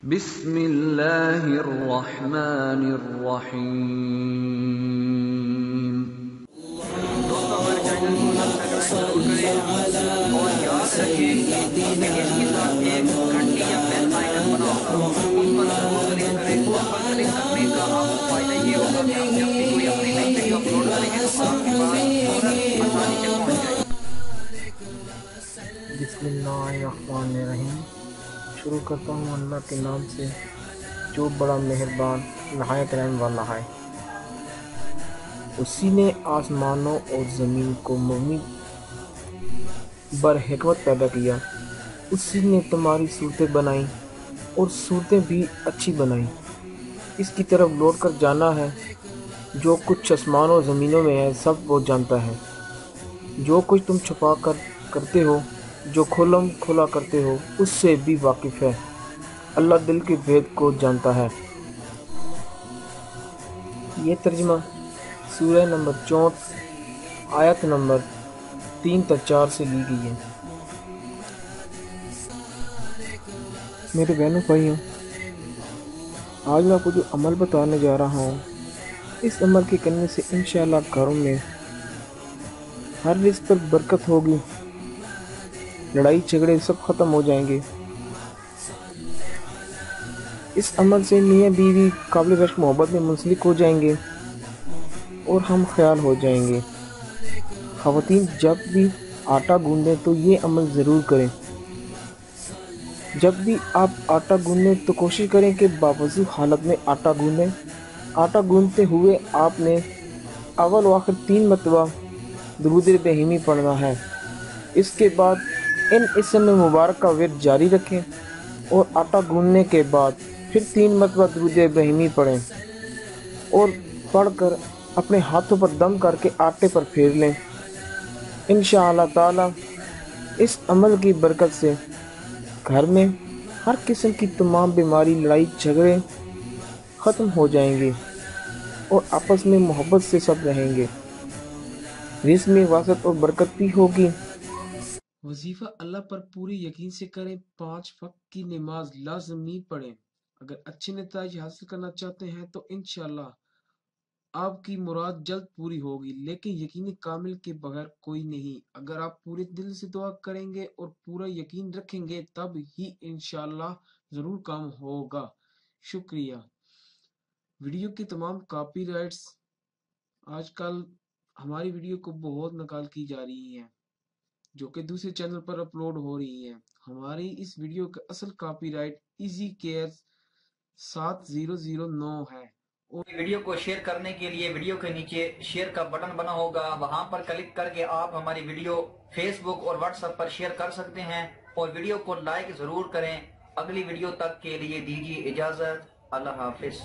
بسم اللہ الرحمن الرحیم۔ دوستو ہمارے چینل کو سبسکرائب ضرور کریں اور یاد رکھیں کہ اس کے ساتھ ایک گھنٹی یا بیل آئیکن بنا ہوگا، اس پر ضرور کلک کریں۔ اس پر کلک کرنے کا آپ کو فائدہ یہ ہوگا کہ ہم جب بھی کوئی اپنی نئی ویڈیو اپلوڈ کریں گے تو آپ کے پاس فوراً آسانی سے پہنچ جائے گی۔ بسم اللہ الرحمن الرحیم۔ شروع کرتا ہوں اللہ کے نام سے جو بڑا مہربان نہایت رحم والا ہے۔ اسی نے آسمانوں اور زمین کو مبنی بر حکمت پیدا کیا۔ اسی نے تمہاری صورتیں بنائیں اور صورتیں بھی اچھی بنائیں۔ اس کی طرف لوٹ کر جانا ہے۔ جو کچھ آسمانوں و زمینوں میں ہے سب وہ جانتا ہے۔ جو کچھ تم چھپا کر کرتے ہو، جو کھلم کھلا کرتے ہو، اس سے بھی واقف ہے۔ اللہ دل کے بھید کو جانتا ہے۔ یہ ترجمہ سورہ نمبر 64 آیت نمبر 3 تا 4 سے لی گئی ہے۔ میرے بہنوں بھائیوں، آج میں آپ کو جو عمل بتانے جا رہا ہوں، اس عمل کے کرنے سے انشاءاللہ گھروں میں ہر رزق پر برکت ہوگی، لڑائی جھگڑے سب ختم ہو جائیں گے۔ اس عمل سے میاں بیوی قابل رشک محبت میں منسلک ہو جائیں گے اور ہم خیال ہو جائیں گے۔ خواتین جب بھی آٹا گوندیں تو یہ عمل ضرور کریں۔ جب بھی آپ آٹا گوندیں تو کوشش کریں کہ باوضو حالت میں آٹا گوندیں۔ آٹا گوندتے ہوئے آپ نے اول و آخر 3 مرتبہ درود ابراہیمی پڑھنا ہے۔ اس کے بعد ان اسم مبارک کا ورد جاری رکھیں اور آٹا گوندنے کے بعد پھر 3 مرتبہ درود ابراہیمی پڑھیں اور پڑھ کر اپنے ہاتھوں پر دم کر کے آٹے پر پھیر لیں۔ انشاءاللہ تعالی اس عمل کی برکت سے گھر میں ہر قسم کی تمام بیماری، لڑائی جھگڑے ختم ہو جائیں گے اور آپس میں محبت سے سب رہیں گے۔ رزق میں وسعت اور برکت بھی ہوگی۔ وظیفہ اللہ پر پوری یقین سے کریں۔ 5 وقت کی نماز لازمی پڑھیں۔ اگر اچھے نتائج حاصل کرنا چاہتے ہیں تو انشاءاللہ آپ کی مراد جلد پوری ہوگی، لیکن یقین کامل کے بغیر کوئی نہیں۔ اگر آپ پورے دل سے دعا کریں گے اور پورا یقین رکھیں گے تب ہی انشاءاللہ ضرور کام ہوگا۔ شکریہ۔ ویڈیو کی تمام کاپی رائٹس آج کل ہماری ویڈیو کو بہت نقال کی جا رہی ہیں جو کہ دوسرے چینل پر اپلوڈ ہو رہی ہیں۔ ہماری اس ویڈیو کا اصل کاپی رائٹ ایزی کیئر 7009 ہے۔ اور ویڈیو کو شیئر کرنے کے لیے ویڈیو کے نیچے شیئر کا بٹن بنا ہوگا، وہاں پر کلک کر کے آپ ہماری ویڈیو فیس بک اور واٹس ایپ پر شیئر کر سکتے ہیں، اور ویڈیو کو لائک ضرور کریں۔ اگلی ویڈیو تک کے لیے دیجیے اجازت۔ اللہ حافظ۔